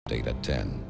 Date at 10.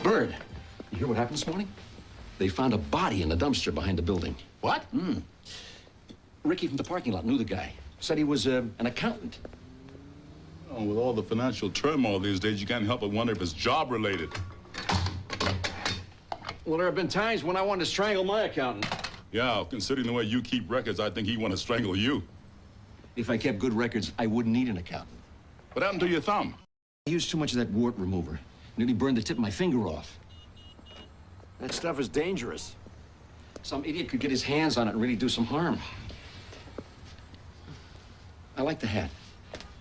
Bird, you hear what happened this morning? They found a body in the dumpster behind the building. What? Ricky from the parking lot knew the guy. Said he was an accountant. Oh, with all the financial turmoil these days, you can't help but wonder if it's job-related. Well, there have been times when I wanted to strangle my accountant. Yeah, considering the way you keep records, I think he want to strangle you. If I kept good records, I wouldn't need an accountant. What happened to your thumb? I used too much of that wart remover. Nearly burned the tip of my finger off. That stuff is dangerous. Some idiot could get his hands on it and really do some harm. I like the hat.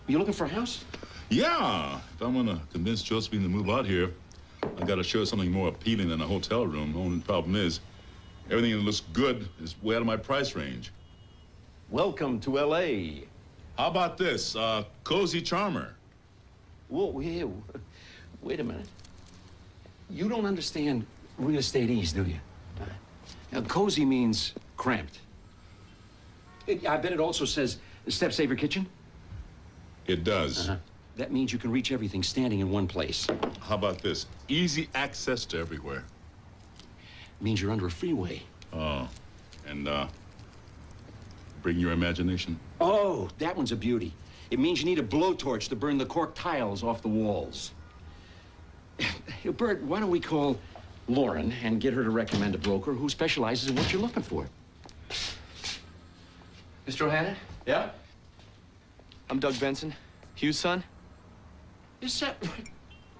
You looking for a house? Yeah. If I'm gonna convince Josephine to move out here, I gotta show her something more appealing than a hotel room. The only problem is, everything that looks good is way out of my price range. Welcome to L.A. How about this? Cozy Charmer. Whoa, wait a minute. You don't understand real estate-ese, do you? Now, cozy means cramped. I bet it also says step-saver kitchen. It does. That means you can reach everything standing in one place. How about this? Easy access to everywhere. Means you're under a freeway. Oh, and bring your imagination. Oh, that one's a beauty. It means you need a blowtorch to burn the cork tiles off the walls. Bert, why don't we call Lauren and get her to recommend a broker who specializes in what you're looking for? Mr. O'Hannon? Yeah? I'm Doug Benson, Hugh's son. Is that...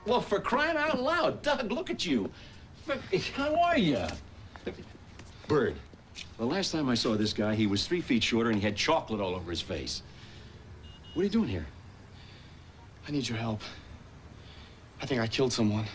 Well, for crying out loud, Doug, look at you. How are you? Bird, the last time I saw this guy, he was 3 feet shorter and he had chocolate all over his face. What are you doing here? I need your help. I think I killed someone.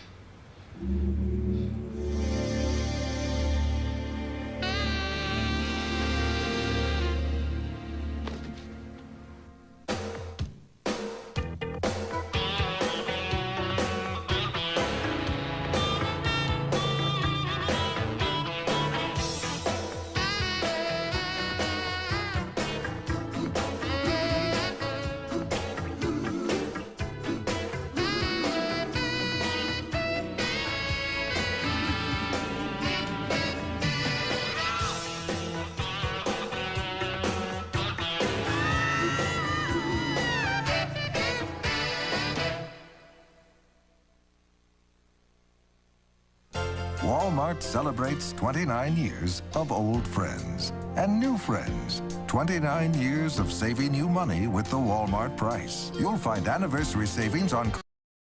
Walmart celebrates 29 years of old friends and new friends. 29 years of saving you money with the Walmart price. You'll find anniversary savings on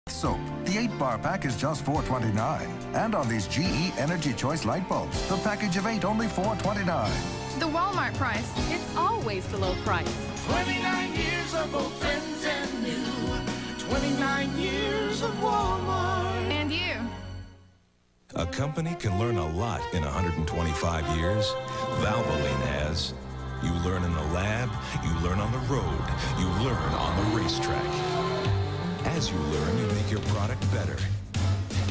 soap. The 8-bar pack is just $4.29. And on these GE Energy Choice light bulbs, the package of 8 only $4.29. The Walmart price. It's always the low price. 29 years of old friends and new. 29 years of Walmart. And you. A company can learn a lot in 125 years. Valvoline has. You learn in the lab, you learn on the road, you learn on the racetrack. As you learn, you make your product better.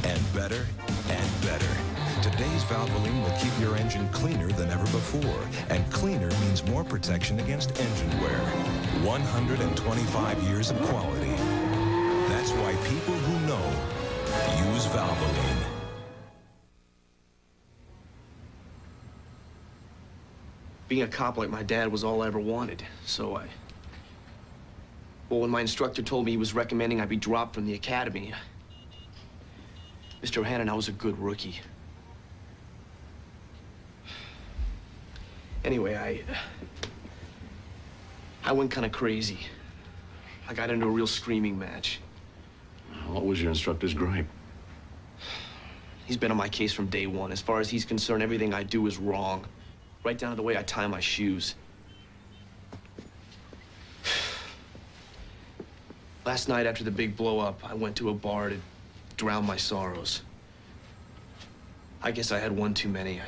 And better and better. Today's Valvoline will keep your engine cleaner than ever before. And cleaner means more protection against engine wear. 125 years of quality. That's why people who know use Valvoline. Being a cop like my dad was all I ever wanted, so well, when my instructor told me he was recommending I be dropped from the academy, Mr. O'Hannon, I was a good rookie. Anyway, I went kind of crazy. I got into a real screaming match. What was your instructor's gripe? He's been on my case from day one. As far as he's concerned, everything I do is wrong. Right down to the way I tie my shoes. Last night after the big blow-up, I went to a bar to drown my sorrows. I guess I had one too many.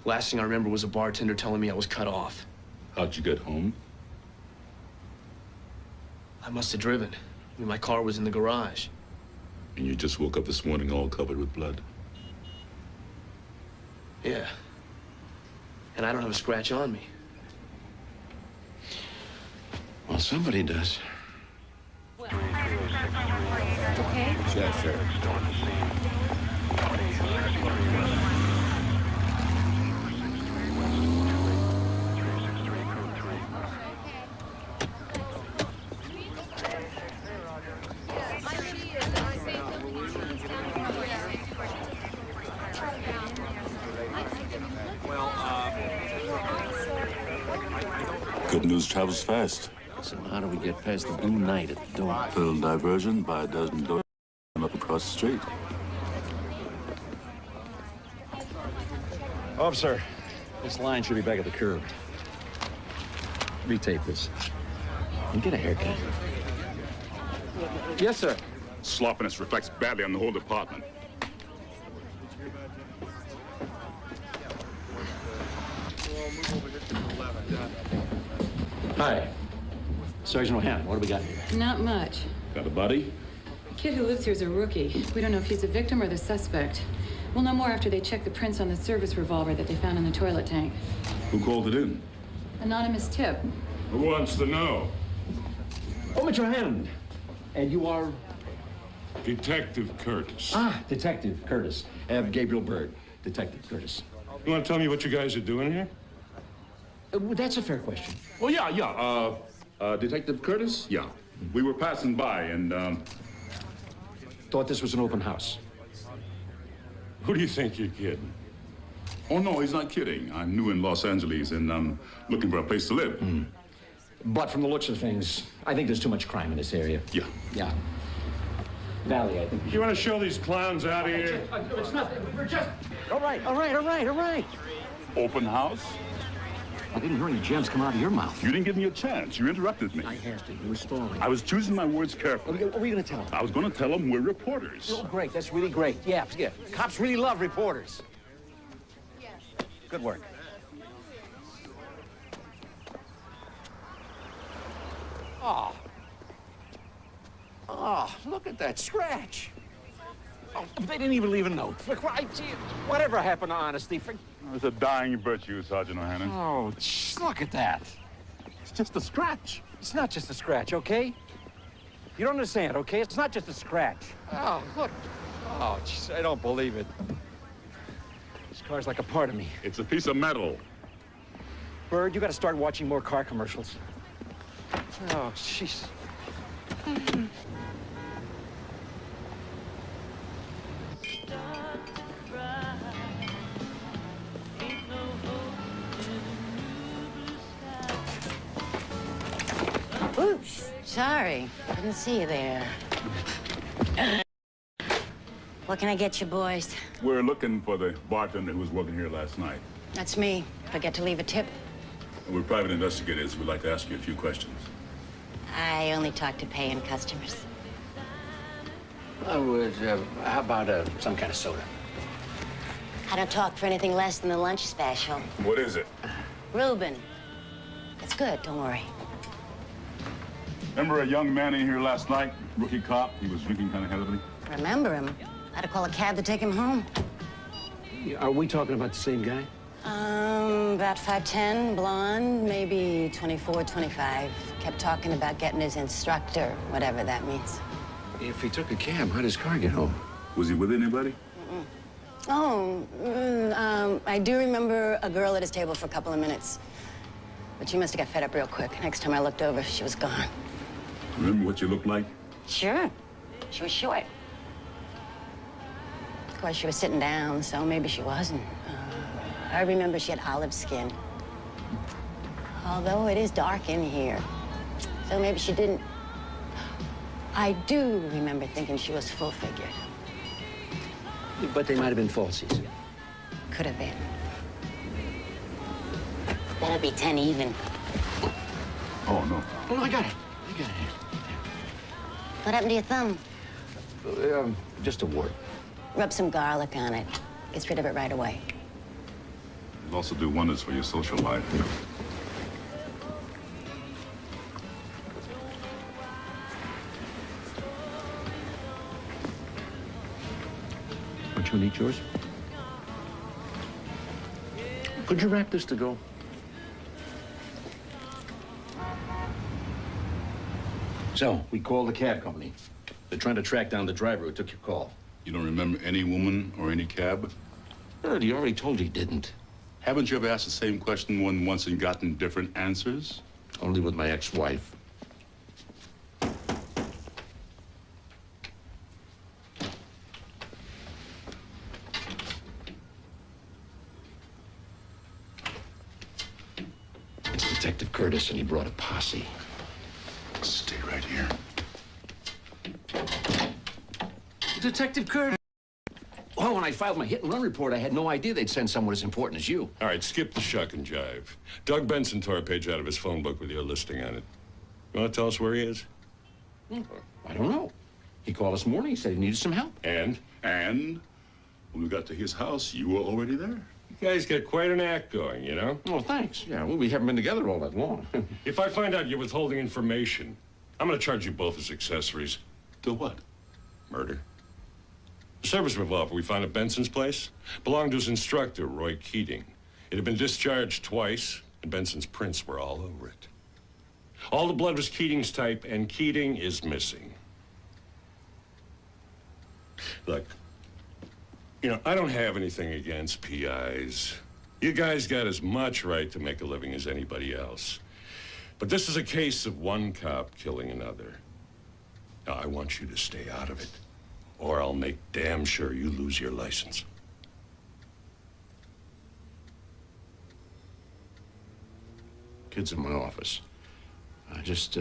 Last thing I remember was a bartender telling me I was cut off. How'd you get home? I must have driven. I mean, my car was in the garage. And you just woke up this morning all covered with blood? Yeah. And I don't have a scratch on me. Well, somebody does. Okay? Sure, sure. Good news travels fast. So how do we get past the blue night at the door? Little diversion by a dozen doors up across the street. Officer, this line should be back at the curb. Retape this. And get a haircut. Yes, sir. Sloppiness reflects badly on the whole department. Hi. Sergeant O'Hannon, what do we got here? Not much. Got a buddy? The kid who lives here is a rookie. We don't know if he's a victim or the suspect. We'll know more after they check the prints on the service revolver that they found in the toilet tank. Who called it in? Anonymous tip. Who wants to know? Oh, Mitch O'Hannon. And you are? Detective Curtis. Ah, Detective Curtis. Gabriel Bird. Detective Curtis. You want to tell me what you guys are doing here? Well, that's a fair question. Oh, yeah. Detective Curtis? Yeah. We were passing by and, Thought this was an open house. Who do you think you're kidding? Oh, no, he's not kidding. I'm new in Los Angeles and I'm looking for a place to live. But from the looks of things, I think there's too much crime in this area. Yeah. Yeah. Valley, I think. You want to show these clowns out of here? It's nothing. We're just... All right. Open house? I didn't hear any gems come out of your mouth. You didn't give me a chance. You interrupted me. I had to. You were stalling. I was choosing my words carefully. What were you going to tell him? I was going to tell them we're reporters. Oh, great. That's really great. Yeah. Cops really love reporters. Good work. Oh, look at that scratch. Oh, they didn't even leave a note. Whatever happened to honesty? It's a dying virtue, Sergeant O'Hannon. Oh, look at that. It's just a scratch. It's not just a scratch, okay? You don't understand, okay? It's not just a scratch. Oh, look. Oh, geez, I don't believe it. This car's like a part of me. It's a piece of metal. Bird, you got to start watching more car commercials. Oh, jeez. Sorry, didn't see you there. What can I get you, boys? We're looking for the bartender who was working here last night. That's me. Forget to leave a tip. We're private investigators. We'd like to ask you a few questions. I only talk to paying customers. How about some kind of soda? I don't talk for anything less than the lunch special. What is it? Reuben. It's good, don't worry. Remember a young man in here last night? Rookie cop. He was drinking kind of heavily. Remember him? I had to call a cab to take him home. Are we talking about the same guy? About 5'10", blonde, maybe 24, 25. Kept talking about getting his instructor, whatever that means. If he took a cab, how'd his car get home? Was he with anybody? I do remember a girl at his table for a couple of minutes. But she must have got fed up real quick. Next time I looked over, she was gone. Remember what you looked like? Sure. She was short. Of course, she was sitting down, so maybe she wasn't. I remember she had olive skin. Although it is dark in here. So maybe she didn't. I do remember thinking she was full-figured. But they might have been falsies. Could have been. That'll be 10 even. Oh, no. Oh, I got it. What happened to your thumb? Just a wart. Rub some garlic on it. Gets rid of it right away. It'll also do wonders for your social life. Aren't you gonna eat yours? Could you wrap this to go? So, we called the cab company. They're trying to track down the driver who took your call. You don't remember any woman or any cab? Bird, he already told you he didn't. Haven't you ever asked the same question more than once and gotten different answers? Only with my ex-wife. It's Detective Curtis, and he brought a posse. Stay right here. Detective Curtis. Well, when I filed my hit-and-run report, I had no idea they'd send someone as important as you. All right, skip the shuck and jive. Doug Benson tore a page out of his phone book with your listing on it. You want to tell us where he is? I don't know. He called this morning. He said he needed some help. And when we got to his house, you were already there. You guys got quite an act going, you know? Oh, thanks. Yeah, well, we haven't been together all that long. If I find out you're withholding information, I'm going to charge you both as accessories. To what? Murder. The service revolver we found at Benson's place belonged to his instructor, Roy Keating. It had been discharged twice, and Benson's prints were all over it. All the blood was Keating's type, and Keating is missing. Look, you know, I don't have anything against PIs. You guys got as much right to make a living as anybody else. But this is a case of one cop killing another. Now, I want you to stay out of it, or I'll make damn sure you lose your license. Kid's in my office. Just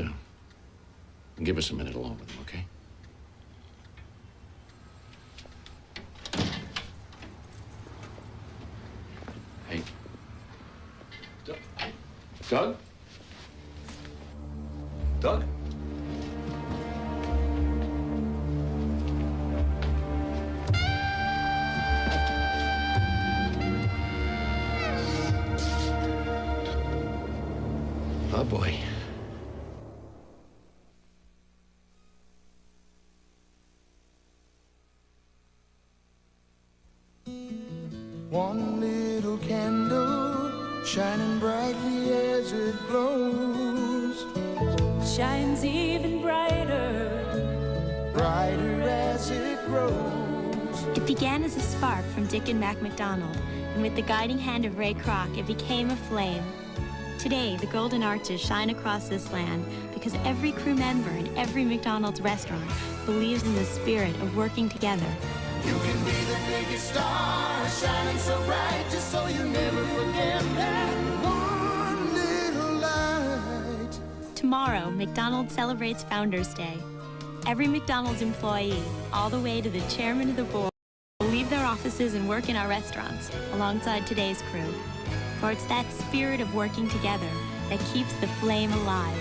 give us a minute alone with him, okay? Hey. Doug? Doug? Oh, boy. One little candle shining brightly as it glows, shines even brighter, brighter as it grows. It began as a spark from Dick and Mac McDonald, and with the guiding hand of Ray Kroc, it became a flame. Today, the golden arches shine across this land because every crew member in every McDonald's restaurant believes in the spirit of working together. You can be the biggest star, shining so bright, just so you never forget that one little light. To Tomorrow, McDonald's celebrates Founders Day. Every McDonald's employee, all the way to the chairman of the board, will leave their offices and work in our restaurants alongside today's crew. For it's that spirit of working together that keeps the flame alive.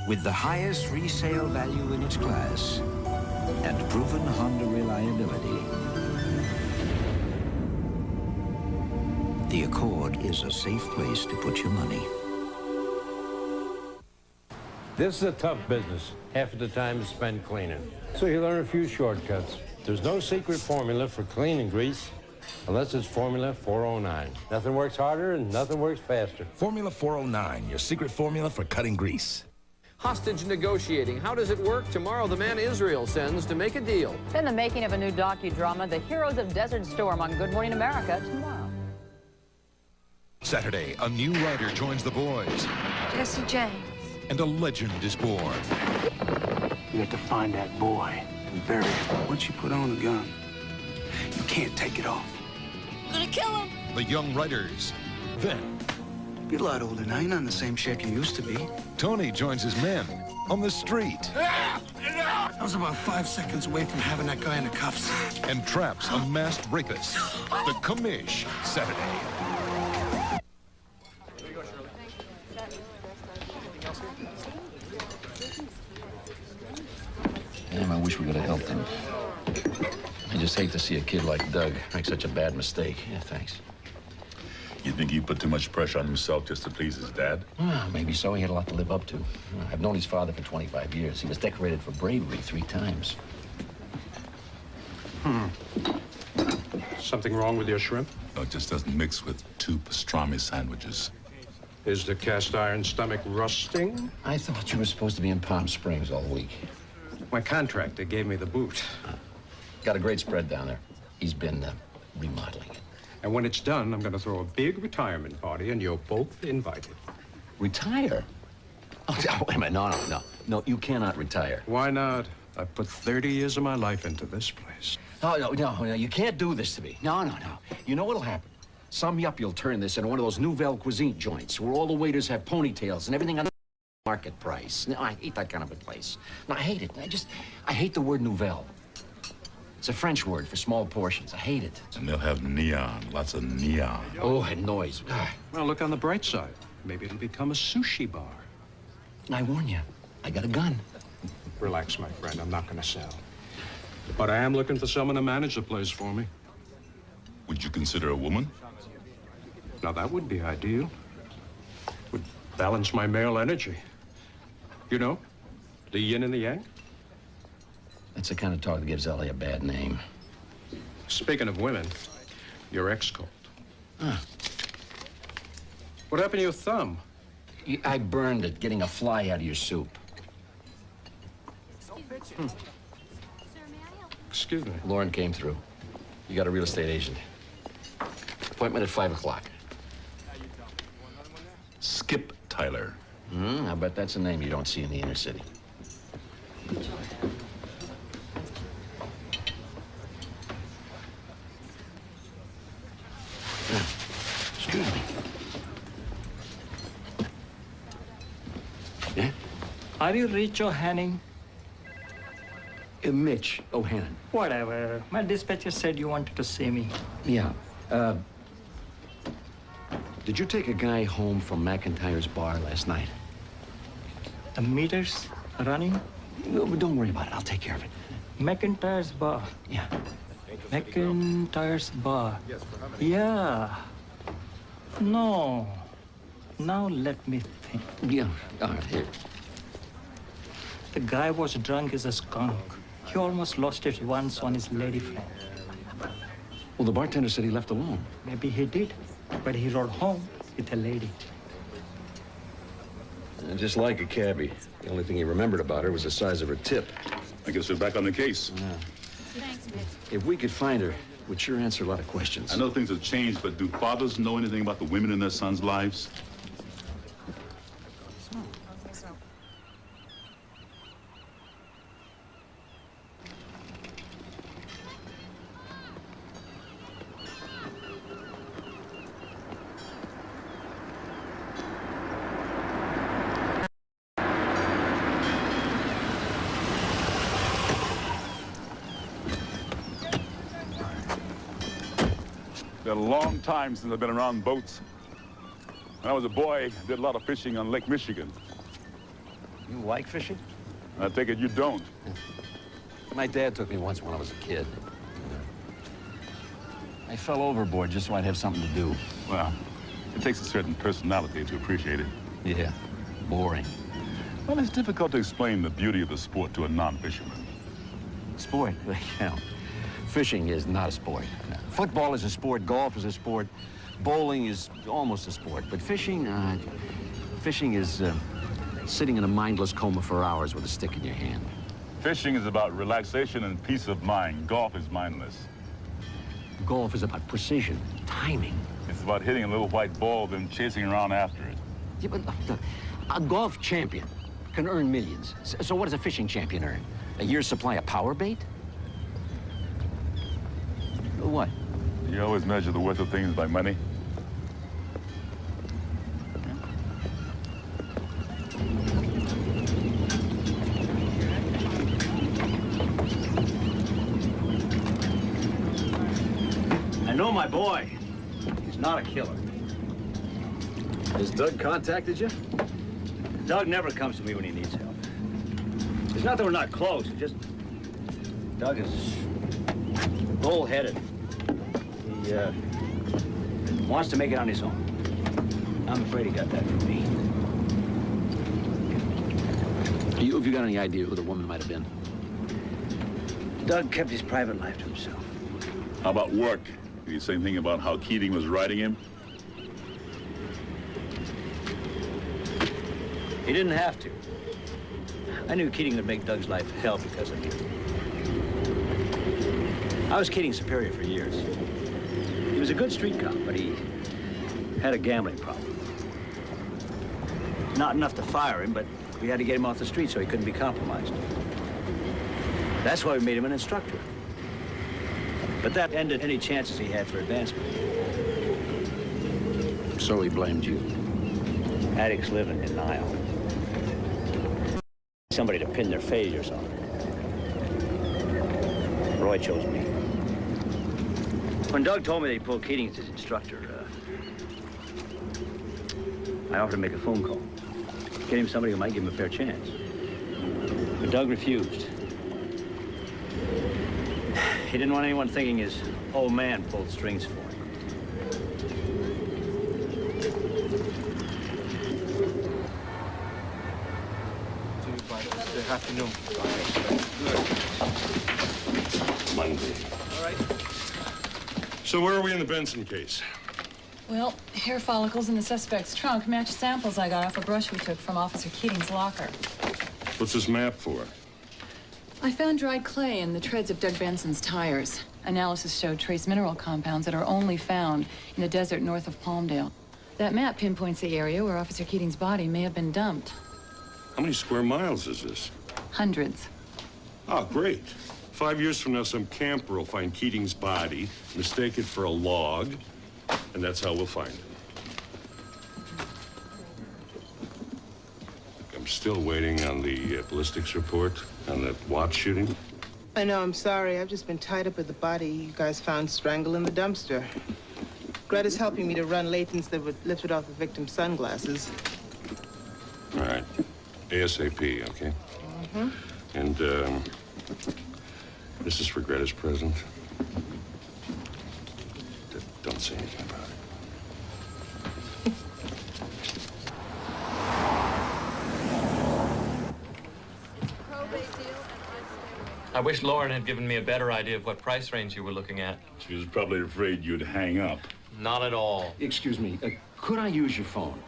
With the highest resale value in its class and proven Honda reliability, the Accord is a safe place to put your money. This is a tough business. Half of the time is spent cleaning. So you learn a few shortcuts. There's no secret formula for cleaning grease unless it's Formula 409. Nothing works harder and nothing works faster. Formula 409, your secret formula for cutting grease. Hostage negotiating. How does it work? Tomorrow, the man Israel sends to make a deal. Then the making of a new docudrama, The Heroes of Desert Storm, on Good Morning America tomorrow. Saturday, a new writer joins the boys. Jesse James. And a legend is born. You have to find that boy and bury him. Once you put on a gun, you can't take it off. I'm gonna kill him. The young writers. Then You're a lot older now. You're not in the same shape you used to be. Tony joins his men on the street. I was about 5 seconds away from having that guy in the cuffs. And traps a masked rapist. The Commish, Saturday. Damn, I wish we could have helped him. I just hate to see a kid like Doug make such a bad mistake. Yeah, thanks. You think he put too much pressure on himself just to please his dad? Well, maybe so. He had a lot to live up to. I've known his father for 25 years. He was decorated for bravery 3 times. Something wrong with your shrimp? No, it just doesn't mix with 2 pastrami sandwiches. Is the cast iron stomach rusting? I thought you were supposed to be in Palm Springs all week. My contractor gave me the boot. Got a great spread down there. He's been remodeling it. And when it's done, I'm going to throw a big retirement party, and you're both invited. Retire? Oh, wait a minute. No. No, you cannot retire. Why not? I put 30 years of my life into this place. No, you can't do this to me. No. You know what'll happen? Some yuppie will turn this into one of those Nouvelle Cuisine joints where all the waiters have ponytails and everything on market price. No, I hate that kind of a place. No, I hate it. I hate the word nouvelle. It's a French word for small portions. I hate it. And they'll have neon, lots of neon. Oh, and noise. Well, look on the bright side. Maybe it'll become a sushi bar. I warn you, I got a gun. Relax, my friend. I'm not going to sell. But I am looking for someone to manage the place for me. Would you consider a woman? Now, that would be ideal. Would balance my male energy. You know, the yin and the yang. That's the kind of talk that gives Ellie a bad name. Speaking of women, your ex called. What happened to your thumb? I burned it getting a fly out of your soup. Excuse me. Lauren came through. You got a real estate agent. Appointment at 5 o'clock. Skip Tyler. I bet that's a name you don't see in the inner city. Excuse me. Yeah? Are you Rich O'Hannon? Mitch O'Hannon. Whatever. My dispatcher said you wanted to see me. Yeah. Did you take a guy home from McIntyre's bar last night? The meter's running? No, but don't worry about it. I'll take care of it. McIntyre's bar? Yeah. McIntyre's bar. Yeah. No. Now let me think. Yeah. All right, here. The guy was drunk as a skunk. He almost lost it once on his lady friend. Well, the bartender said he left alone. Maybe he did, but he rode home with a lady. Just like a cabbie. The only thing he remembered about her was the size of her tip. I guess we're back on the case. Yeah. Thanks, Mitch. If we could find her, we'd sure answer a lot of questions. I know things have changed, but do fathers know anything about the women in their sons' lives? been a long time since I've been around boats. When I was a boy, I did a lot of fishing on Lake Michigan. You like fishing? I take it you don't. My dad took me once when I was a kid. I fell overboard just so I'd have something to do. Well, it takes a certain personality to appreciate it. Yeah, boring. Well, it's difficult to explain the beauty of the sport to a non-fisherman. Sport? You know, fishing is not a sport. Football is a sport, golf is a sport, bowling is almost a sport, but fishing is sitting in a mindless coma for hours with a stick in your hand. Fishing is about relaxation and peace of mind. Golf is mindless. Golf is about precision, timing. It's about hitting a little white ball, then chasing around after it. Yeah, but a golf champion can earn millions. So what does a fishing champion earn? A year's supply of power bait? What? You always measure the worth of things by money. I know my boy. He's not a killer. Has Doug contacted you? Doug never comes to me when he needs help. It's not that we're not close, it's just Doug is bull-headed. He wants to make it on his own. I'm afraid he got that from me. Have you got any idea who the woman might have been? Doug kept his private life to himself. How about work? Did you say anything about how Keating was riding him? He didn't have to. I knew Keating would make Doug's life hell because of me. I was Keating's superior for years. He was a good street cop, but he had a gambling problem. Not enough to fire him, but we had to get him off the street so he couldn't be compromised. That's why we made him an instructor. But that ended any chances he had for advancement. So he blamed you. Addicts live in denial. Somebody to pin their failures on. Roy chose me. When Doug told me that he pulled Keating as his instructor, I offered to make a phone call. Get him somebody who might give him a fair chance. But Doug refused. He didn't want anyone thinking his old man pulled strings for him. Good afternoon. Monday. All right. So where are we in the Benson case? Well, hair follicles in the suspect's trunk match samples I got off a brush we took from Officer Keating's locker. What's this map for? I found dried clay in the treads of Doug Benson's tires. Analysis showed trace mineral compounds that are only found in the desert north of Palmdale. That map pinpoints the area where Officer Keating's body may have been dumped. How many square miles is this? Hundreds. Oh, great. 5 years from now, some camper will find Keating's body, mistake it for a log, and that's how we'll find him. I'm still waiting on the ballistics report on that Watts shooting. I know, I'm sorry. I've just been tied up with the body you guys found strangled in the dumpster. Greta's helping me to run latents that would lift it off the victim's sunglasses. All right. ASAP, okay? Mm-hmm. And, this is for Greta's present. Don't say anything about it. I wish Lauren had given me a better idea of what price range you were looking at. She was probably afraid you'd hang up. Not at all. Excuse me, could I use your phone?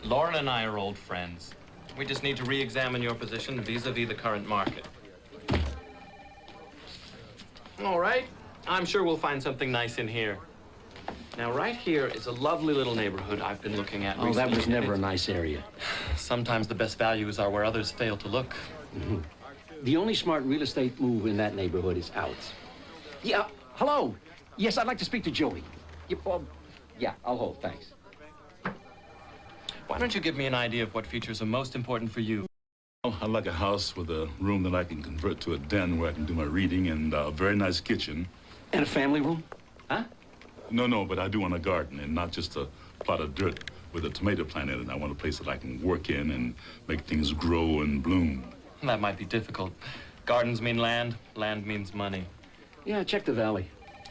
Lauren and I are old friends. We just need to re-examine your position vis-a-vis the current market. All right. I'm sure we'll find something nice in here. Now, right here is a lovely little neighborhood I've been looking at recently. Oh, that was never a nice area. Sometimes the best values are where others fail to look. Mm-hmm. The only smart real estate move in that neighborhood is out. Yeah, hello. Yes, I'd like to speak to Joey. Yeah, I'll hold, thanks. Why don't you give me an idea of what features are most important for you? I'd like a house with a room that I can convert to a den where I can do my reading and a very nice kitchen. And a family room? Huh? No, but I do want a garden, and not just a plot of dirt with a tomato plant in it. I want a place that I can work in and make things grow and bloom. That might be difficult. Gardens mean land, land means money. Yeah, check the valley.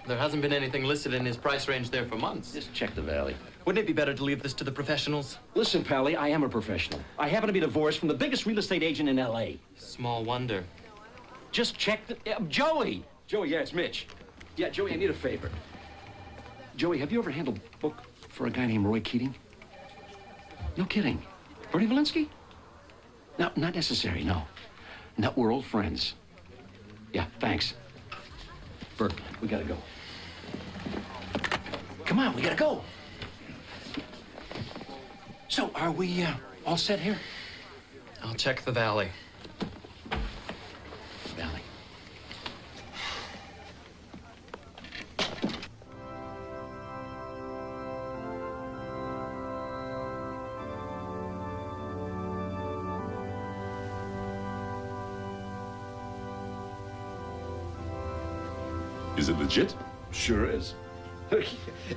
There hasn't been anything listed in his price range there for months. Just check the valley. Wouldn't it be better to leave this to the professionals? Listen, Pally, I am a professional. I happen to be divorced from the biggest real estate agent in L.A. Small wonder. Just check the... Joey! Joey, yeah, it's Mitch. Yeah, Joey, I need a favor. Joey, have you ever handled a book for a guy named Roy Keating? No kidding. Bernie Valinsky? No, not necessary, no. No, we're old friends. Yeah, thanks. Bert, we gotta go. Come on, we gotta go. So, are we all set here? I'll check the valley. Valley. Is it legit? Sure is.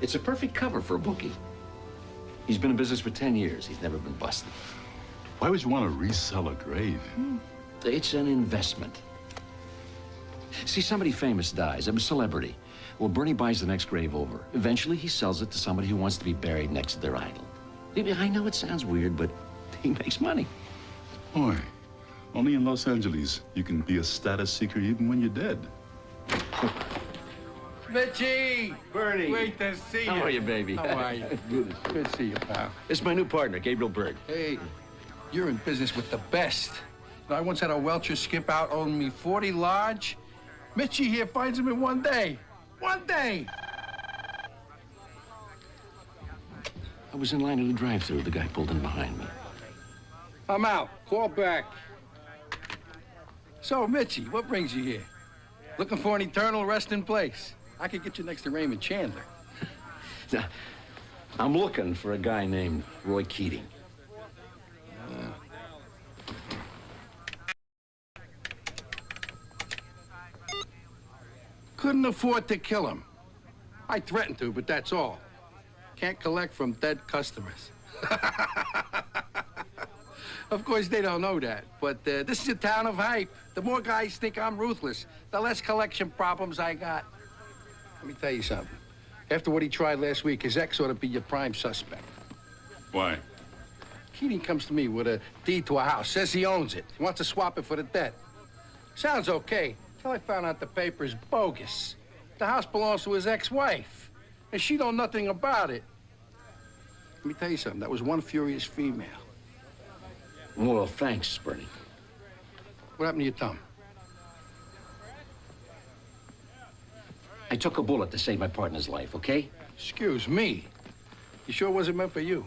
It's a perfect cover for a bookie. He's been in business for 10 years. He's never been busted. Why would you want to resell a grave? It's an investment. See, somebody famous dies, a celebrity. Well, Bernie buys the next grave over. Eventually, he sells it to somebody who wants to be buried next to their idol. I know it sounds weird, but he makes money. Boy, only in Los Angeles you can be a status seeker even when you're dead. Mitchie! Bernie! Great to see you. How are you, baby? How are you? Good to see you, pal. This is my new partner, Gabriel Berg. Hey, you're in business with the best. I once had a Welcher skip out owing me 40 large. Mitchie here finds him in one day. One day! I was in line at the drive-thru. The guy pulled in behind me. I'm out. Call back. So, Mitchie, what brings you here? Looking for an eternal resting place? I could get you next to Raymond Chandler. I'm looking for a guy named Roy Keating. Couldn't afford to kill him. I threatened to, but that's all. Can't collect from dead customers. Of course, they don't know that, but this is a town of hype. The more guys think I'm ruthless, the less collection problems I got. Let me tell you something. After what he tried last week, his ex ought to be your prime suspect. Why? Keating comes to me with a deed to a house, says he owns it. He wants to swap it for the debt. Sounds okay, until I found out the paper's bogus. The house belongs to his ex-wife, and she know nothing about it. Let me tell you something. That was one furious female. Well, thanks, Bernie. What happened to your thumb? I took a bullet to save my partner's life, okay? Excuse me. You sure it wasn't meant for you?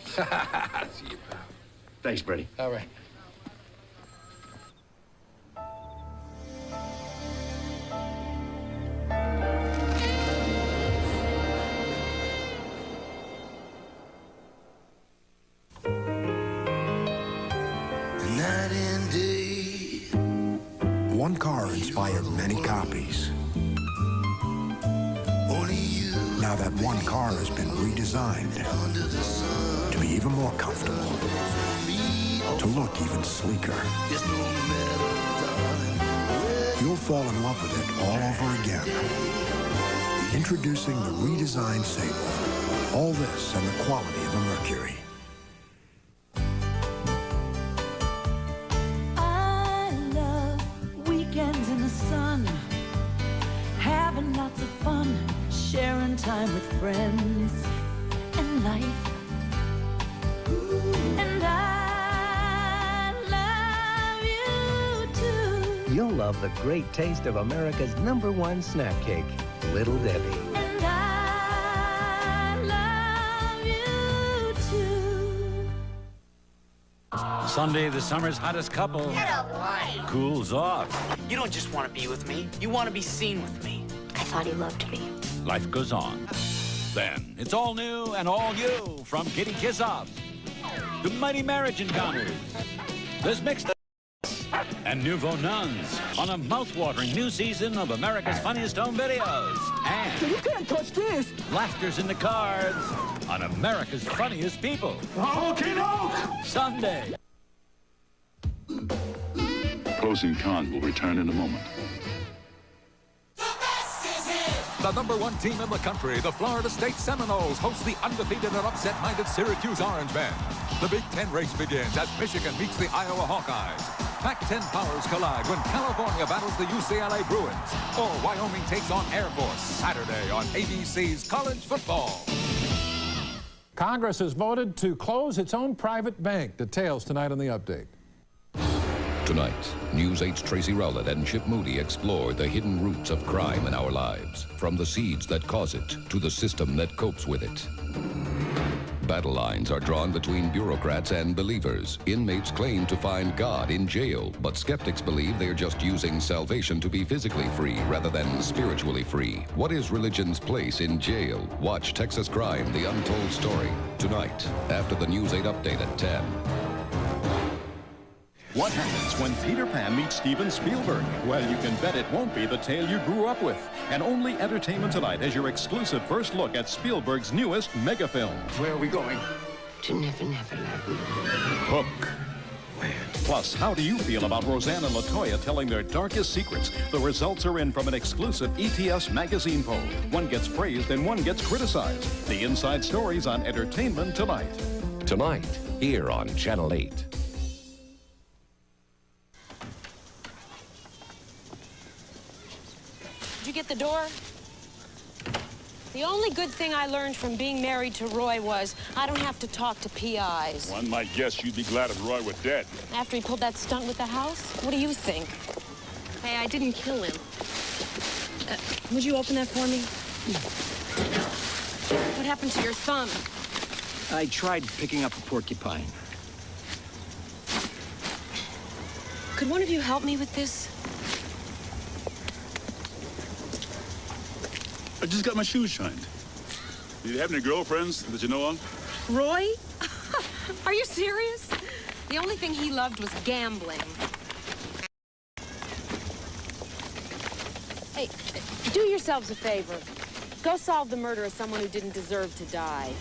See you, pal. Thanks, Bernie. All right. One car inspired many copies. Now that one car has been redesigned to be even more comfortable, to look even sleeker. You'll fall in love with it all over again. Introducing the redesigned Sable. All this and the quality of a Mercury. Sharing time with friends and life. And I love you too. You'll love the great taste of America's #1 snack cake, Little Debbie. And I love you too. Sunday, the summer's hottest couple cools off. You don't just want to be with me. You want to be seen with me. I thought he loved me. Life goes on. Then, it's all new and all you from Kitty Kiss-Offs to Mighty Marriage Encounters. This mixed and nouveau nuns on a mouth-watering new season of America's Funniest Home Videos. And You can't touch this! Laughter's in the cards on America's Funniest People. Okay, no! Sunday. Closing Con will return in a moment. The #1 team in the country, the Florida State Seminoles, host the undefeated and upset-minded Syracuse Orangemen. The Big Ten race begins as Michigan meets the Iowa Hawkeyes. Pac-10 powers collide when California battles the UCLA Bruins. Or Wyoming takes on Air Force Saturday on ABC's College Football. Congress has voted to close its own private bank. Details tonight on The Update. Tonight, News 8's Tracy Rowlett and Chip Moody explore the hidden roots of crime in our lives, from the seeds that cause it to the system that copes with it. Battle lines are drawn between bureaucrats and believers. Inmates claim to find God in jail, but skeptics believe they're just using salvation to be physically free rather than spiritually free. What is religion's place in jail? Watch Texas Crime, The Untold Story, tonight, after the News 8 Update at 10. What happens when Peter Pan meets Steven Spielberg? Well, you can bet it won't be the tale you grew up with. And only Entertainment Tonight has your exclusive first look at Spielberg's newest mega film. Where are we going? To Never Never Land. Hook. Where? Plus, how do you feel about Roseanne and LaToya telling their darkest secrets? The results are in from an exclusive ETS magazine poll. One gets praised and one gets criticized. The inside stories on Entertainment Tonight. Tonight, here on Channel 8. Did you get the door? The only good thing I learned from being married to Roy was I don't have to talk to PIs. One might guess you'd be glad if Roy were dead. After he pulled that stunt with the house? What do you think? Hey, I didn't kill him. Would you open that for me? What happened to your thumb? I tried picking up a porcupine. Could one of you help me with this? I just got my shoes shined. Do you have any girlfriends that you know of? Roy? Are you serious? The only thing he loved was gambling. Hey, do yourselves a favor. Go solve the murder of someone who didn't deserve to die.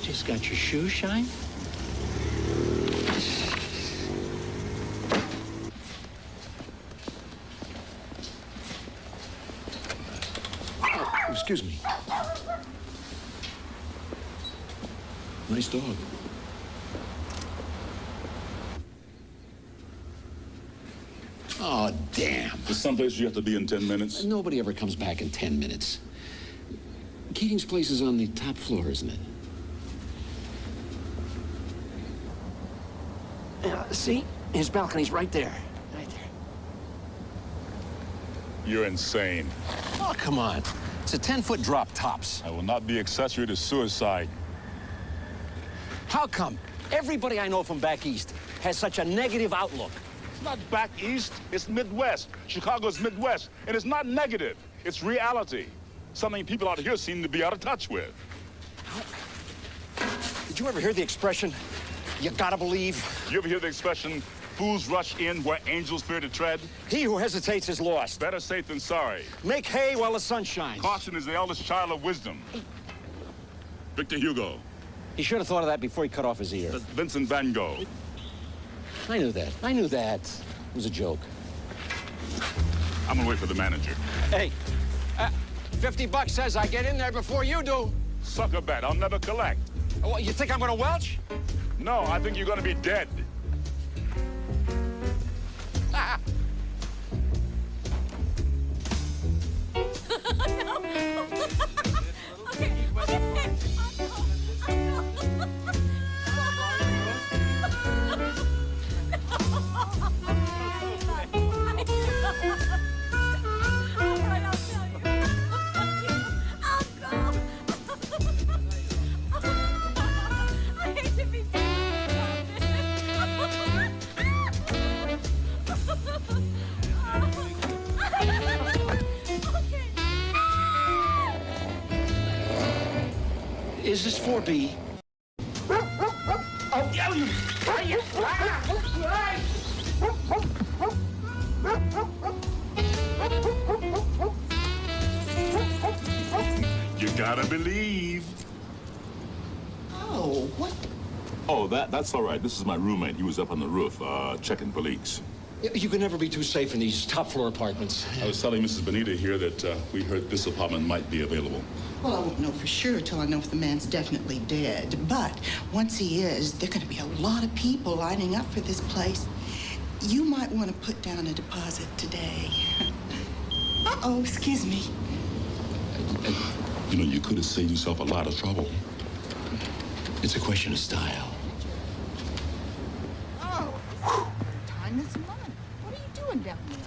Just got your shoes shined? Excuse me. Nice dog. Oh, damn. There's someplace you have to be in 10 minutes. Nobody ever comes back in 10 minutes. Keating's place is on the top floor, isn't it? See? His balcony's right there. Right there. You're insane. Oh, come on. It's a 10-foot drop tops. I will not be accessory to suicide. How come everybody I know from back east has such a negative outlook? It's not back east, it's Midwest. Chicago's Midwest, and it's not negative. It's reality. Something people out here seem to be out of touch with. Did you ever hear the expression, you gotta believe? You ever hear the expression, fools rush in where angels fear to tread? He who hesitates is lost. Better safe than sorry. Make hay while the sun shines. Caution is the eldest child of wisdom. Victor Hugo. He should have thought of that before he cut off his ear. That's Vincent Van Gogh. I knew that. I knew that. It was a joke. I'm gonna wait for the manager. Hey, $50 says I get in there before you do. Sucker bet, I'll never collect. Oh, you think I'm gonna welch? No, I think you're gonna be dead. Is this 4B? You gotta believe. Oh, what? Oh, that's all right. This is my roommate. He was up on the roof, checking for leaks. You can never be too safe in these top-floor apartments. I was telling Mrs. Bonita here that we heard this apartment might be available. Well, I won't know for sure till I know if the man's definitely dead. But once he is, there are going to be a lot of people lining up for this place. You might want to put down a deposit today. Uh-oh, excuse me. You know, you could have saved yourself a lot of trouble. It's a question of style. Oh, time is money. What are you doing down there?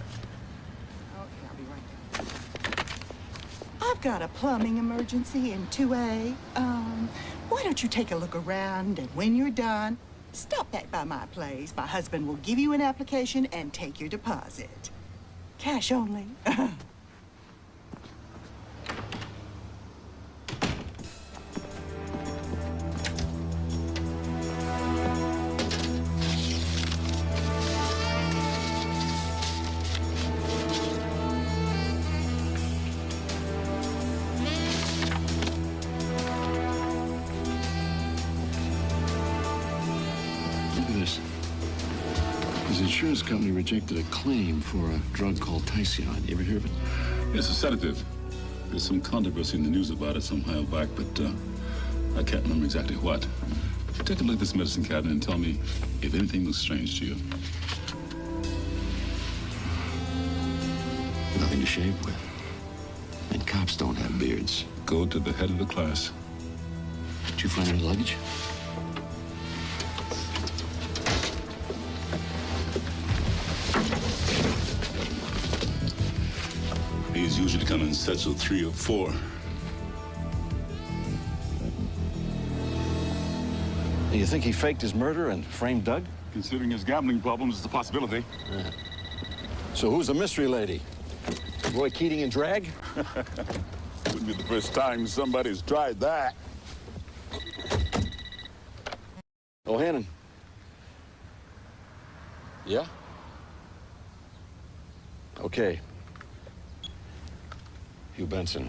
Okay, I'll be right down. I've got a plumbing emergency in 2A. Why don't you take a look around, and when you're done, stop back by my place. My husband will give you an application and take your deposit. Cash only. His insurance company rejected a claim for a drug called Tycion. You ever hear of it? It's a sedative. There's some controversy in the news about it some while back, but I can't remember exactly what. Take a look at this medicine cabinet and tell me if anything looks strange to you. Nothing to shave with. And cops don't have beards. Go to the head of the class. Did you find any luggage? These usually come in sets of 3 or 4. You think he faked his murder and framed Doug? Considering his gambling problems, it's a possibility. Yeah. So who's the mystery lady? Roy Keating and drag? Wouldn't be the first time somebody's tried that. O'Hannon. Yeah? Okay. Hugh Benson.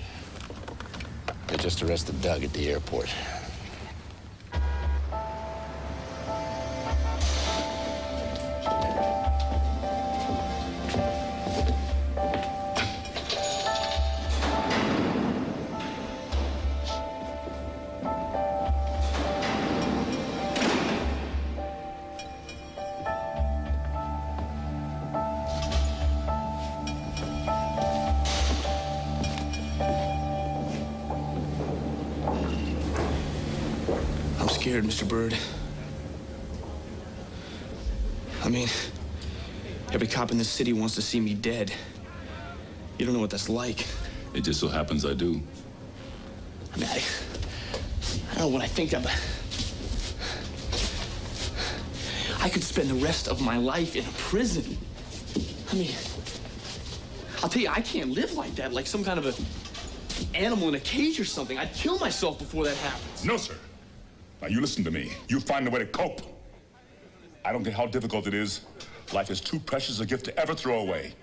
They just arrested Doug at the airport. Scared, Mr. Bird. I mean, every cop in this city wants to see me dead. You don't know what that's like. It just so happens I do. I mean, I don't know what I think of. I could spend the rest of my life in a prison. I mean, I'll tell you, I can't live like that, like some kind of an animal in a cage or something. I'd kill myself before that happens. No, sir. Now, you listen to me. You find a way to cope. I don't care how difficult it is. Life is too precious a gift to ever throw away.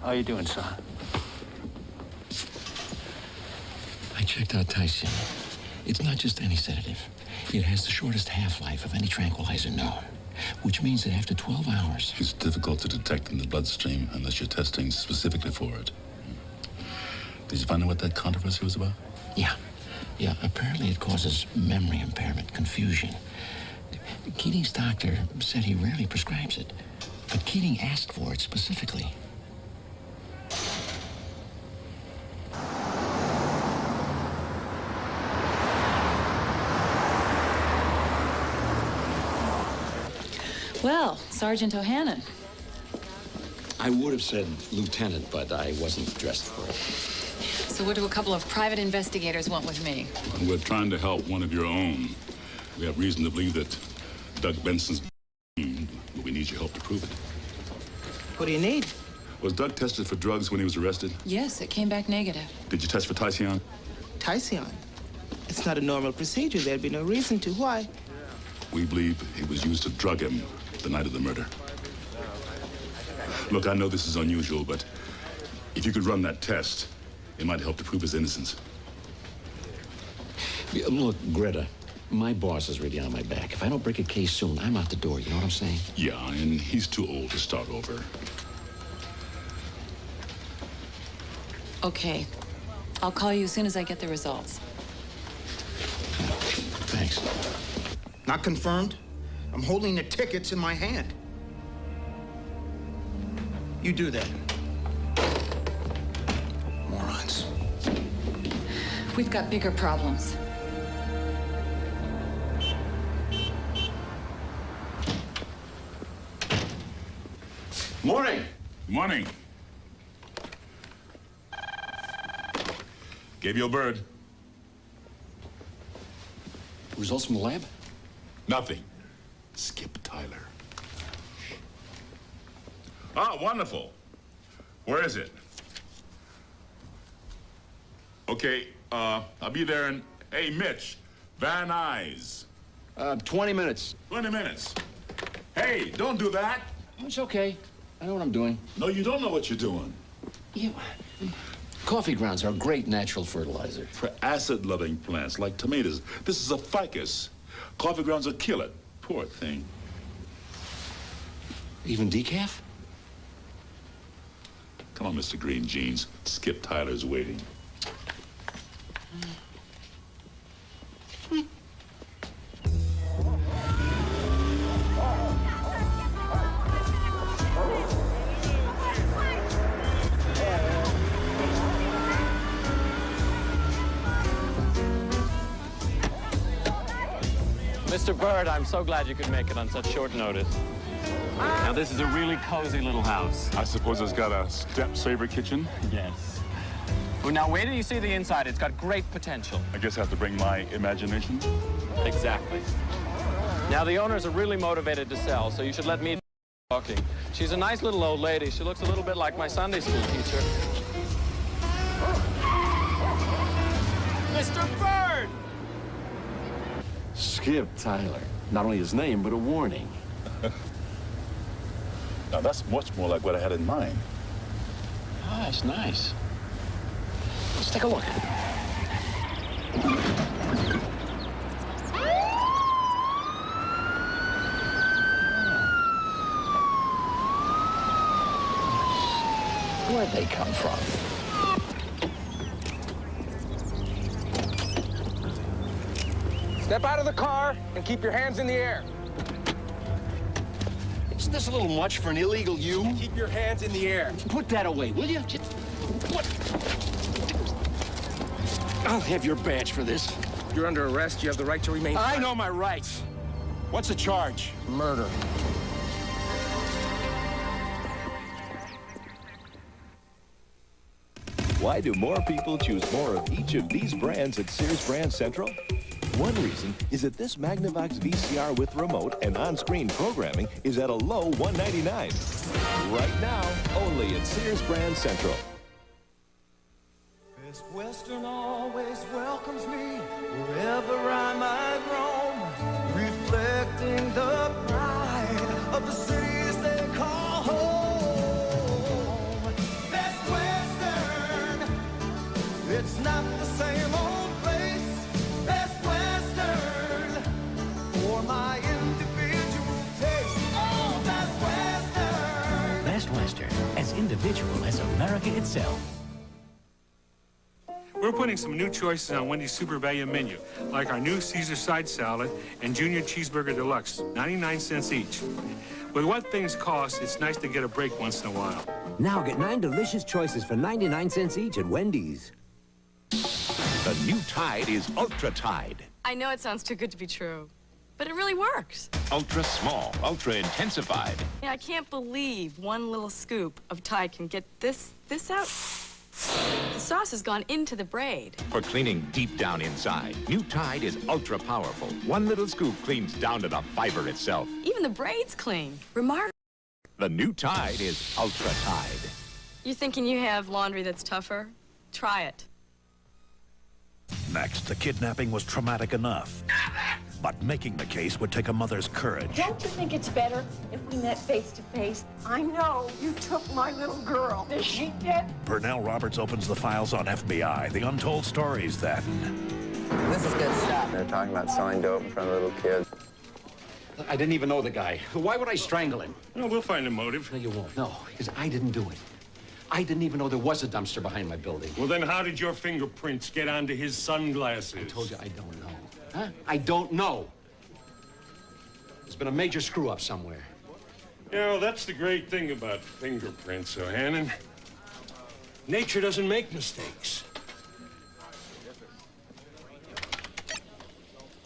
How you doing, son? I checked out Tycion. It's not just any sedative. It has the shortest half-life of any tranquilizer known, which means that after 12 hours... It's difficult to detect in the bloodstream unless you're testing specifically for it. Did you find out what that controversy was about? Yeah. Apparently it causes memory impairment, confusion. Keating's doctor said he rarely prescribes it, but Keating asked for it specifically. Well, Sergeant O'Hannon. I would have said lieutenant, but I wasn't dressed for it. So what do a couple of private investigators want with me? We're trying to help one of your own. We have reason to believe that Doug Benson's but we need your help to prove it. What do you need? Was Doug tested for drugs when he was arrested? Yes, it came back negative. Did you test for Tycion? Tycion? It's not a normal procedure. There'd be no reason to. Why? We believe it was used to drug him the night of the murder. Look, I know this is unusual, but if you could run that test, it might help to prove his innocence. Yeah, look, Greta, my boss is really on my back. If I don't break a case soon, I'm out the door. You know what I'm saying? Yeah, and he's too old to start over. Okay. I'll call you as soon as I get the results. Thanks. Not confirmed? I'm holding the tickets in my hand. You do that. Morons. We've got bigger problems. Morning. Morning. Gabriel Bird. Results from the lab? Nothing. Skip Tyler. Ah, wonderful. Where is it? Okay, I'll be there in... Hey, Mitch. Van Nuys. 20 minutes. 20 minutes. Hey, don't do that. It's okay. I know what I'm doing. No, you don't know what you're doing. Yeah. Coffee grounds are a great natural fertilizer. For acid-loving plants like tomatoes. This is a ficus. Coffee grounds will kill it. Poor thing. Even decaf? Come on, Mr. Green Jeans. Skip Tyler's waiting. Mr. Bird, I'm so glad you could make it on such short notice. Now, this is a really cozy little house. I suppose it's got a step-saver kitchen? Yes. Well, now, wait till you see the inside. It's got great potential. I guess I have to bring my imagination? Exactly. Now, the owners are really motivated to sell, so you should let me do the talking. She's a nice little old lady. She looks a little bit like my Sunday school teacher. Mr. Bird! Skip Tyler. Not only his name, but a warning. Now, that's much more like what I had in mind. Ah, that's nice. Let's take a look. Where'd they come from? Step out of the car and keep your hands in the air. Isn't this a little much for an illegal you? Keep your hands in the air. Put that away, will you? What? I'll have your badge for this. You're under arrest. You have the right to remain I know my rights. What's the charge? Murder. Why do more people choose more of each of these brands at Sears Brand Central? One reason is that this Magnavox VCR with remote and on-screen programming is at a low $199. Right now, only at Sears Brand Central. Best Western always welcomes me wherever I might roam, reflecting the pride of the cities they call home. Best Western, it's not the same old place. Best Western, for my individual taste. Oh, Best Western. Best Western, as individual as America itself. We're putting some new choices on Wendy's Super Value menu, like our new Caesar side salad and Junior Cheeseburger Deluxe, 99 cents each. With what things cost, it's nice to get a break once in a while. Now get 9 delicious choices for 99 cents each at Wendy's. The new Tide is Ultra Tide. I know it sounds too good to be true, but it really works. Ultra small, ultra intensified. Yeah, I can't believe one little scoop of Tide can get this out. This sauce has gone into the braid. For cleaning deep down inside, new Tide is ultra powerful. One little scoop cleans down to the fiber itself. Even the braid's clean. Remarkable. The new Tide is Ultra Tide. You thinking you have laundry that's tougher? Try it. Next, the kidnapping was traumatic enough. But making the case would take a mother's courage. Don't you think it's better if we met face to face? I know you took my little girl. Is she dead? Pernell Roberts opens the files on FBI, the untold stories that... This is good stuff. They're talking about selling dope in front of little kids. I didn't even know the guy. Why would I strangle him? No, we'll find a motive. No, you won't. No, because I didn't do it. I didn't even know there was a dumpster behind my building. Well, then how did your fingerprints get onto his sunglasses? I told you I don't know. Huh? I don't know. There's been a major screw-up somewhere. You know, that's the great thing about fingerprints, O'Hannon. Nature doesn't make mistakes.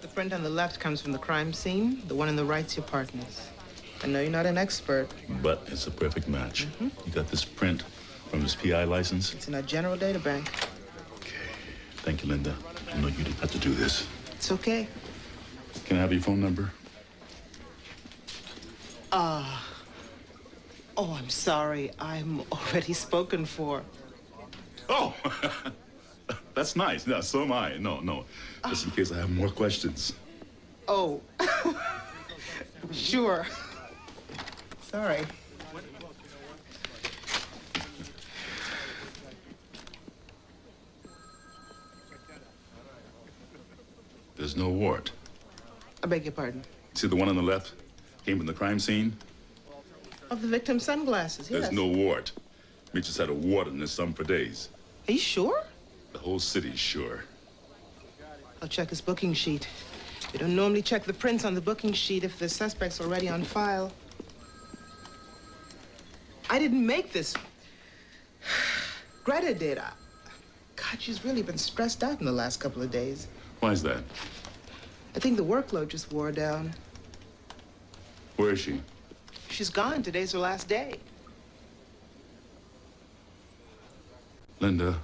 The friend on the left comes from the crime scene. The one on the right's your partner's. I know you're not an expert. But it's a perfect match. You got this print from his PI license? It's in our general data bank. Thank you, Linda. I know you didn't have to do this. It's okay. Can I have your phone number? Oh, I'm sorry. I'm already spoken for. Oh, that's nice. No, so am I. No. Just in case I have more questions. Oh, sure. Sorry. There's no wart. I beg your pardon. See the one on the left? Came from the crime scene? Of the victim's sunglasses, yes. There's no wart. Mitch has had a wart in his thumb for days. Are you sure? The whole city's sure. I'll check his booking sheet. We don't normally check the prints on the booking sheet if the suspect's already on file. I didn't make this. Greta did. God, she's really been stressed out in the last couple of days. Why is that? I think the workload just wore down. Where is she? She's gone. Today's her last day. Linda,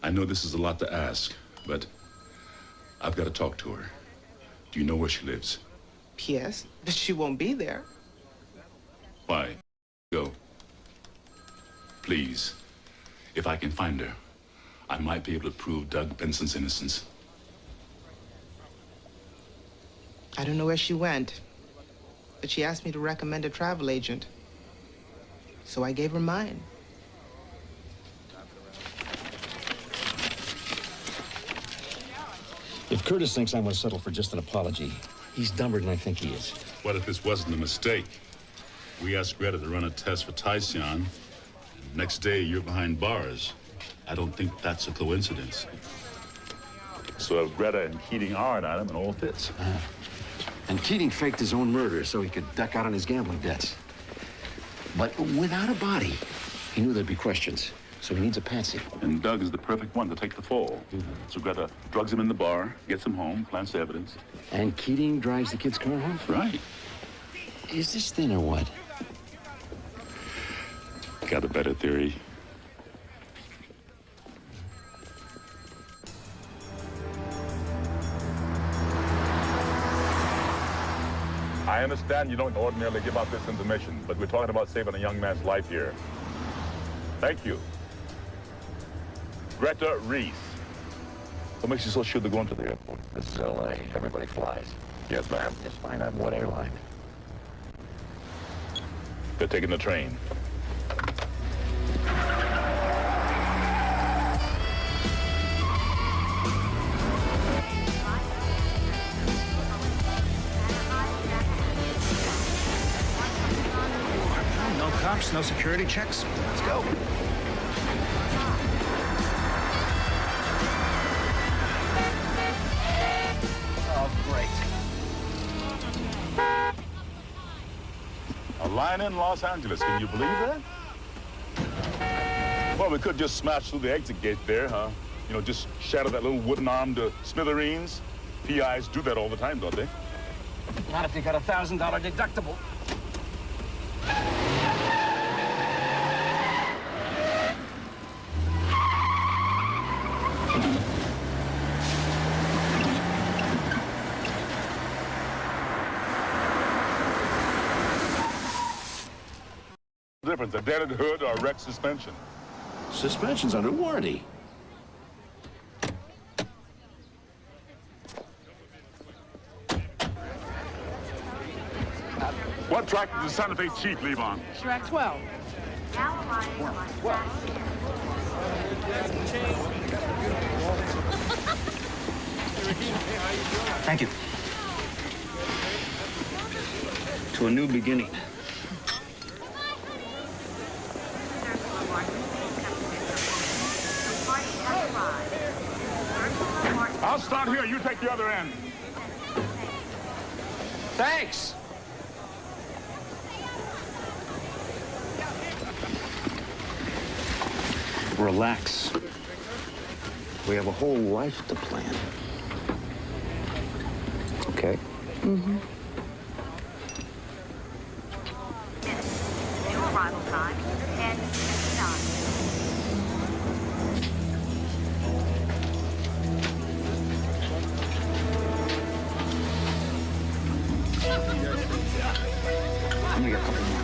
I know this is a lot to ask, but I've got to talk to her. Do you know where she lives? Yes, but she won't be there. Why? Go. Please. If I can find her, I might be able to prove Doug Benson's innocence. I don't know where she went, but she asked me to recommend a travel agent. So I gave her mine. If Curtis thinks I'm going to settle for just an apology, he's dumber than I think he is. What if this wasn't a mistake? We asked Greta to run a test for Tyson, and next day you're behind bars. I don't think that's a coincidence. So if Greta and Keating are an item, it all fits. And Keating faked his own murder so he could duck out on his gambling debts. But without a body, he knew there'd be questions. So he needs a patsy. And Doug is the perfect one to take the fall. So Greta drugs him in the bar, gets him home, plants the evidence. And Keating drives the kid's car home? Right. Is this thin or what? Got a better theory? I understand you don't ordinarily give out this information, but we're talking about saving a young man's life here. Thank you. Greta Reese. What makes you so sure they're going to the airport? This is L.A. Everybody flies. Yes, ma'am. Just find out what airline. They're taking the train. No cops, no security checks. Let's go. Oh, great. A line in Los Angeles, can you believe that? Well, we could just smash through the exit gate there, huh? You know, just shatter that little wooden arm to smithereens. PIs do that all the time, don't they? Not if you got a $1,000 deductible. Difference, a dented hood or a wrecked suspension? Suspension's under warranty. What track did the Santa Fe Chief leave on? Track 12. Thank you. To a new beginning. I'll start here. You take the other end. Thanks. Relax. We have a whole life to plan. Okay? Mm-hmm. New arrival time, 10:59. I'm gonna get a couple more.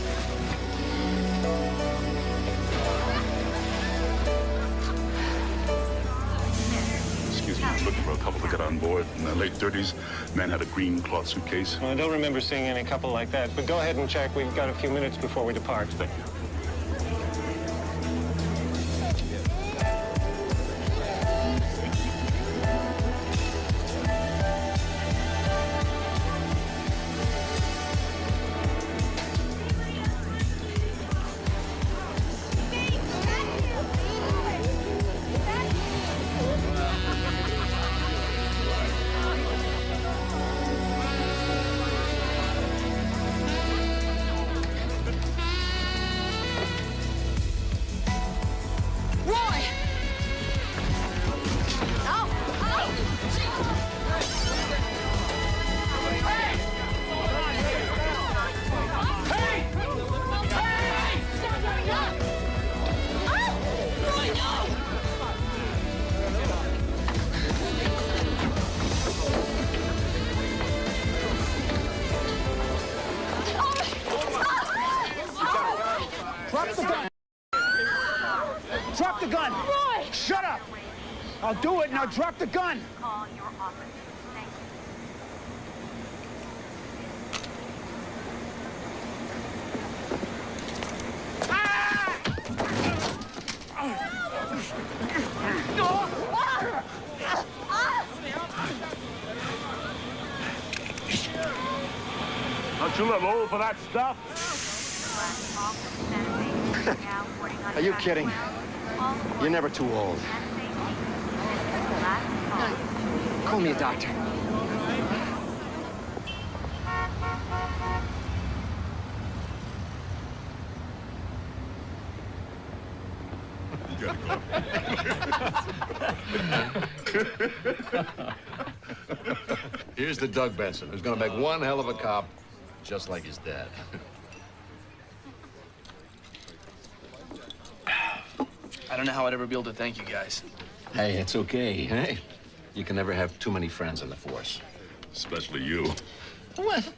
Excuse me, I'm looking for a couple to get on board. In the late 30s, man had a green cloth suitcase. Well, I don't remember seeing any couple like that, but go ahead and check. We've got a few minutes before we depart. Thank you. Drop the gun! Roy! Shut up! I'll do it, now drop the gun! Call your office. Thank Don't you look old for that stuff? Are you kidding? You're never too old. Call me a doctor. Here's the Doug Benson, who's gonna make one hell of a cop, just like his dad. I don't know how I'd ever be able to thank you guys. Hey, it's okay, hey? You can never have too many friends in the force. Especially you. What?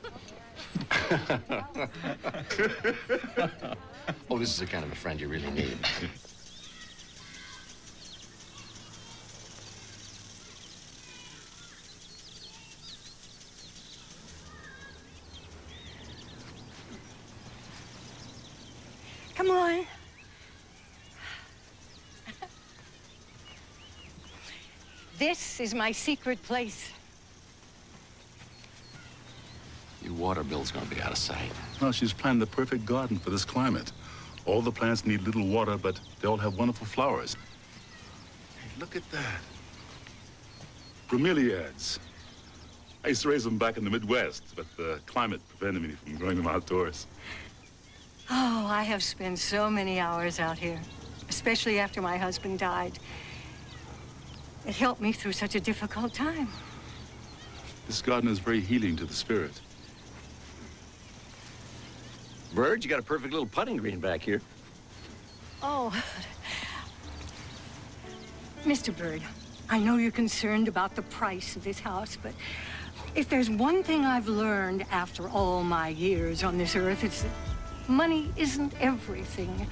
Oh, this is the kind of a friend you really need. Come on. This is my secret place. Your water bill's gonna be out of sight. Well, she's planned the perfect garden for this climate. All the plants need little water, but they all have wonderful flowers. Hey, look at that. Bromeliads. I used to raise them back in the Midwest, but the climate prevented me from growing them outdoors. Oh, I have spent so many hours out here, especially after my husband died. It helped me through such a difficult time. This garden is very healing to the spirit. Bird, you got a perfect little putting green back here. Oh, Mr. Bird, I know you're concerned about the price of this house, but if there's one thing I've learned after all my years on this earth, it's that money isn't everything.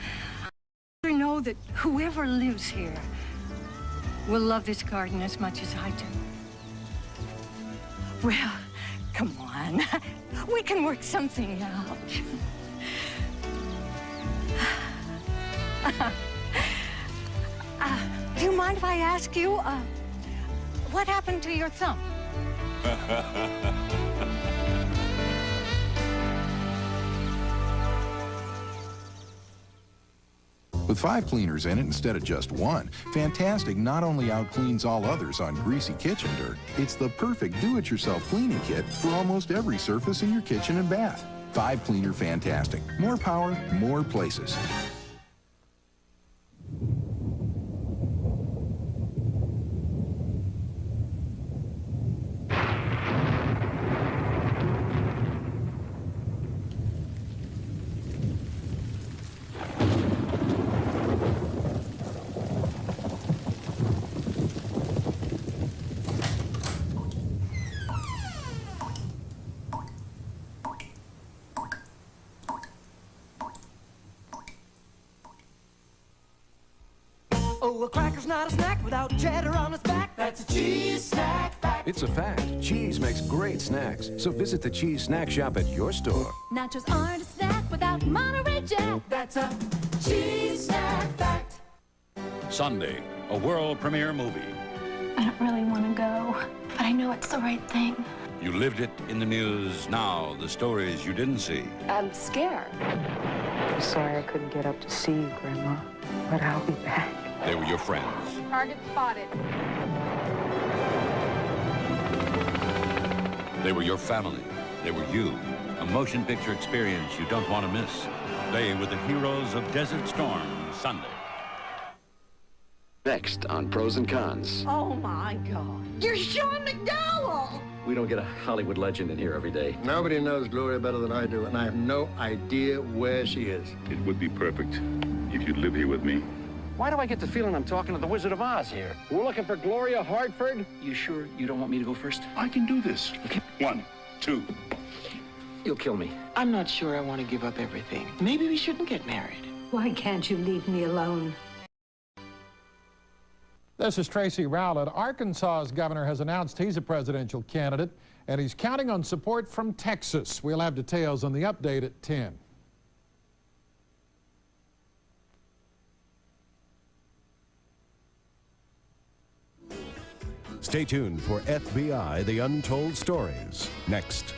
I know that whoever lives here will love this garden as much as I do. Well, come on. We can work something out. Do you mind if I ask you, what happened to your thumb? With 5 cleaners in it instead of just 1, Fantastic not only outcleans all others on greasy kitchen dirt, it's the perfect do-it-yourself cleaning kit for almost every surface in your kitchen and bath. 5 Cleaner Fantastic. More power, more places. Oh, a cracker's not a snack without cheddar on its back. That's a cheese snack fact. It's a fact. Cheese makes great snacks. So visit the cheese snack shop at your store. Nachos aren't a snack without Monterey Jack. That's a cheese snack fact. Sunday, a world premiere movie. I don't really want to go, but I know it's the right thing. You lived it in the news. Now, the stories you didn't see. I'm scared. I'm sorry I couldn't get up to see you, Grandma, but I'll be back. They were your friends. Target spotted. They were your family. They were you. A motion picture experience you don't want to miss. They were the heroes of Desert Storm, Sunday. Next on Pros and Cons. Oh, my God. You're Sean McDowell! We don't get a Hollywood legend in here every day. Nobody knows Gloria better than I do, and I have no idea where she is. It would be perfect if you'd live here with me. Why do I get the feeling I'm talking to the Wizard of Oz here? We're looking for Gloria Hartford. You sure you don't want me to go first? I can do this. 1, 2. You'll kill me. I'm not sure I want to give up everything. Maybe we shouldn't get married. Why can't you leave me alone? This is Tracy Rowlett. Arkansas's governor has announced he's a presidential candidate, and he's counting on support from Texas. We'll have details on the update at 10. Stay tuned for FBI: The Untold Stories next.